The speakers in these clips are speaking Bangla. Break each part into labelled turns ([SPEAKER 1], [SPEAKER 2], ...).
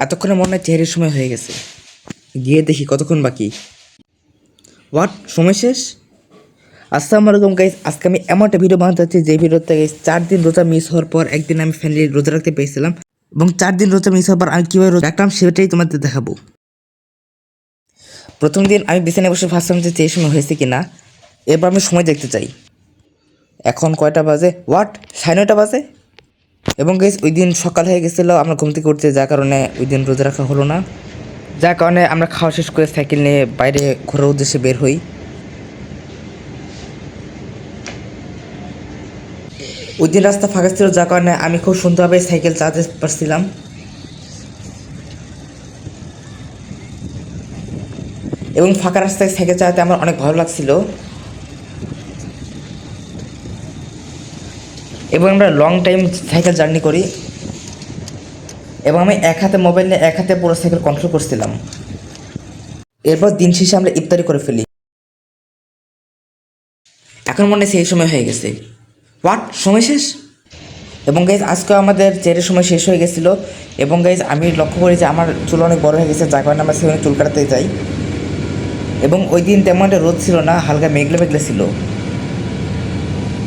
[SPEAKER 1] এতক্ষণে মনে হয় চেহারের সময় হয়ে গেছে। গিয়ে দেখি কতক্ষণ বাকি। হোয়াট, সময় শেষ? আসসালামু আলাইকুম গাইস, আজকে আমি এমন একটা ভিডিও বানাতে চাচ্ছি যে ভিডিওতে গাইস 4 দিন রোজা মিস হওয়ার পর একদিন আমি ফ্যামিলি রোজা রাখতে পেরেছিলাম, এবং 4 দিন রোজা মিস হওয়ার পর আমি কীভাবে রোজা রাখলাম সেটাই তোমাদের দেখাবো। প্রথম দিন আমি বিছানায় বসে ভাবছিলাম যে সেই সময় হয়েছে কি না। এরপর আমি সময় দেখতে চাই, এখন কয়টা বাজে? হোয়াট, 9:30 বাজে। এবং গাইস ওই দিন সকাল হয়ে গেছিলো, আমরা ঘুম থেকে উঠতে, যার কারণে ওই দিন রোজা রাখা হলো না। যার কারণে আমরা খাওয়া শেষ করে সাইকেল নিয়ে বাইরে ঘোরার উদ্দেশ্যে বের হই। ওই দিন রাস্তা ফাঁকা ছিল, যার কারণে আমি খুব সুন্দরভাবে সাইকেল চালাতে পারছিলাম। এবং ফাঁকা রাস্তায় সাইকেল চালাতে আমার অনেক ভালো লাগছিল। এবং আমরা লং টাইম সাইকেল জার্নি করি, এবং আমি এক হাতে মোবাইল নিয়ে এক হাতে পুরো সাইকেল কন্ট্রোল করছিলাম। এরপর দিন শেষে আমরা ইফতারি করে ফেলি। এখন মনে হয় সেই সময় হয়ে গেছে। হোয়াট, সময় শেষ? এবং গাইজ আজকেও আমাদের চেরের সময় শেষ হয়ে গেছিলো। এবং গাইজ আমি লক্ষ্য করি যে আমার চুল অনেক বড় হয়ে গেছে, যার কারণে আমরা সেখানে চুল কাটাতে যাই। এবং ওই দিন তেমন একটা রোদ ছিল না, হালকা মেঘলে মেঘলে ছিল।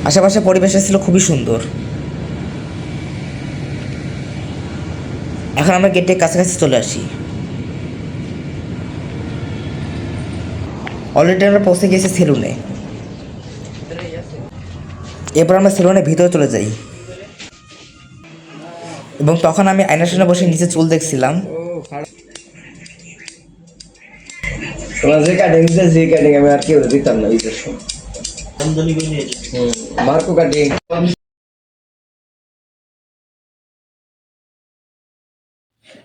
[SPEAKER 1] আশেপাশে পরিবেশটা ছিল খুবই সুন্দর। এখন আমরা গেটের কাছাকাছি চলে আসি। অলরেডি আমরা পৌঁছে গেছি সেলুনে। এরপর আমরা সেলুনের ভিতরে চলে যাই, এবং তখন আমি আয়নার সামনে বসে নিচে চুল দেখছিলাম।
[SPEAKER 2] যে কাটিং আমি আর কেউ দিতাম না ঈদের সময়। Marco cutting.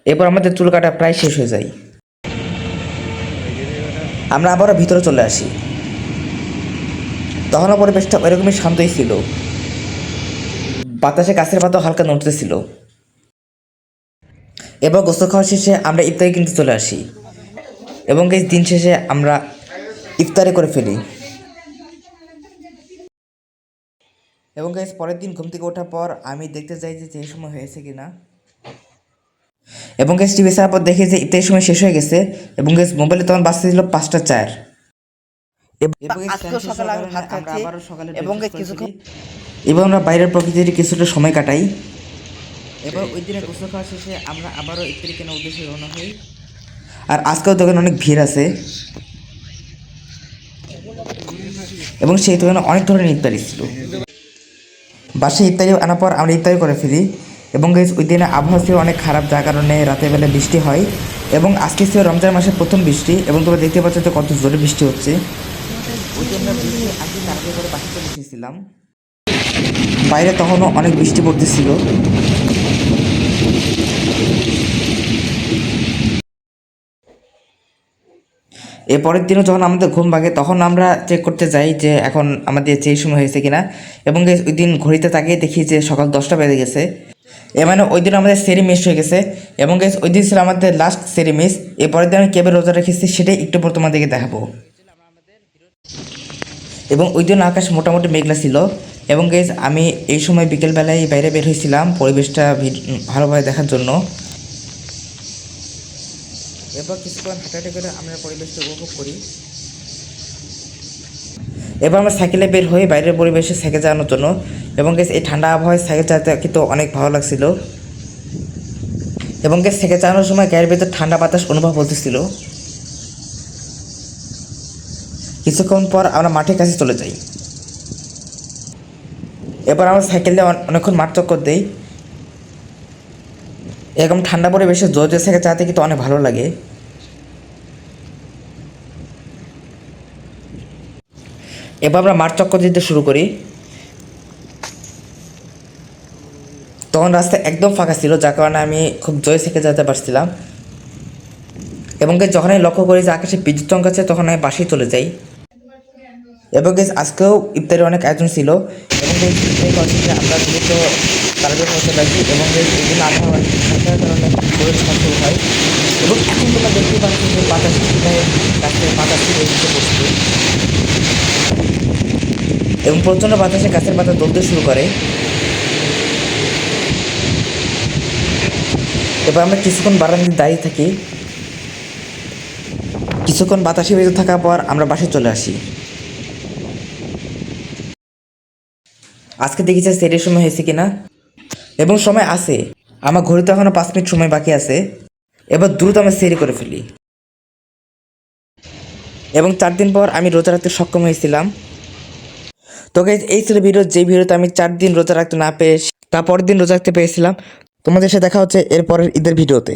[SPEAKER 1] এরপর আমাদের চুল কাটা প্রায় শেষ হয়ে যায়। আমরা আবারও ভিতরে চলে আসি। তখনও পরিবেশটা ওইরকমই শান্তই ছিল, বাতাসে গাছের পাতা হালকা নড়তেছিল। এবার গোসল খাওয়া শেষে আমরা ইফতারি কিনতে চলে আসি, এবং এই দিন শেষে আমরা ইফতারি করে ফেলি। এবং গাইস পরের দিন ঘুম থেকে ওঠার পর আমি দেখতে চাই যে সেই সময় হয়েছে কিনা। এবং গাইস টিভি ছাড়ার পর দেখি যে ইফতারির সময় শেষ হয়ে গেছে, এবং গাইস মোবাইলে তখন বাজতেছিল 5টা 4। এবং আমরা বাইরের প্রকৃতির কিছুটা সময় কাটাই। এবার ওই দিনে গোসল খাওয়া শেষে আমরা আবারও ইফতারি কেনার উদ্দেশ্যে রওনা হই। আর আজকেও দোকানে অনেক ভিড় আছে, এবং সেই দোকানে অনেক ধরনের ইফতারি ছিল। বাসায় ইফতারি আনার পর আমরা ইফতারি করে ফেলি। এবং গাইস ওই দিনে আবহাওয়া ছিল অনেক খারাপ, যার কারণে রাতের বেলা বৃষ্টি হয়। এবং আজকে ছিল রমজান মাসের প্রথম বৃষ্টি, এবং তোমরা দেখতে পাচ্ছ যে কত জোরে বৃষ্টি হচ্ছে। ওই জন্য বৃষ্টি আজকে তাড়াতাড়ি করে বাসা চলে এসেছিলাম। বাইরে তখনও অনেক বৃষ্টি পড়তেছিল। এর পরের দিনও যখন আমাদের ঘুম ভাঙে তখন আমরা চেক করতে যাই যে এখন আমাদের যেই সময় হয়েছে কিনা। এবং ওই দিন ঘড়িতে তাকিয়ে দেখি যে সকাল 10টা বেজে গেছে। এ মানে ওই দিন আমাদের সেরি মিস হয়ে গেছে, এবং ওই দিন ছিল আমাদের লাস্ট সেরি মিস। এরপরের দিন আমি কেবল রোজা রেখেছি সেটাই একটু পর তোমাদেরকে দেখাবো। এবং ওই দিন আকাশ মোটামুটি মেঘলা ছিল। এবং আমি এই সময় বিকেলবেলায় বাইরে বের হয়েছিলাম পরিবেশটা ভালোভাবে দেখার জন্য। এরপর কিছুক্ষণ হাঁটাহাঁটি করে আমরা পরিবেশটা উপভোগ করি। এবার আমরা সাইকেলে বের হই বাইরের পরিবেশে সাইকেল চালানোর জন্য। এবং এই ঠান্ডা আবহাওয়ায় সাইকেল চালাতে কিন্তু অনেক ভালো লাগছিল। এবং সাইকেল চালানোর সময় গায়ের ভেতর ঠান্ডা বাতাস অনুভব হতেছিল। কিছুক্ষণ পর আমরা মাঠের কাছে চলে যাই। এবার আমরা সাইকেলে অনেকক্ষণ মাঠ চক্কর দিই। এরকম ঠান্ডা পরিবেশে জোরে সাইকেল চালাতে কিন্তু অনেক ভালো লাগে। এবার আমরা মাঠ চক্কর দিতে শুরু করি। তখন রাস্তা একদম ফাঁকা ছিল, যার কারণে আমি খুব জোরে সাইকেল চালাতে পারছিলাম। এবং যখন আমি লক্ষ্য করি যে আকাশে বিদ্যুৎ চমকাচ্ছে তখন আমি বাসায় চলে যাই। এবং আজকেও ইফতারের অনেক আয়োজন ছিল। এবং আমরা দ্রুত তারাবির পৌঁছে লাগি। এবং এগুলো আবহাওয়া থাকার কারণে জোরে ঝড় শুরু হয়। এবং এখন তোমরা দেখতে পাচ্ছি যে বাতাস গাছে বাতাস উঠে পড়ছে, এবং প্রচণ্ড বাতাসে গাছের পাতা দুলতে শুরু করে। এবার আমরা কিছুক্ষণ বারান্দায় দাঁড়িয়ে থাকি। কিছুক্ষণ বাতাসে বেঁধে থাকার পর আমরা বাসায় চলে আসি। আজকে দেখি যে সেটের সময় হয়েছে কিনা, এবং সময় আছে। আমার ঘড়িতে এখনো 5 মিনিট সময় বাকি আছে। এবার দ্রুত আমি সেরি করে ফেলি। এবং 4 দিন পর আমি রোজা রাখতে সক্ষম হয়েছিলাম। তো গাইস, এই ছিল ভিডিও, যে ভিডিওতে আমি 4 দিন রোজা রাখতে না পেরে তারপরের দিন রোজা রাখতে পেরেছিলাম। তোমাদের সাথে দেখা হচ্ছে এরপরের ঈদের ভিডিওতে।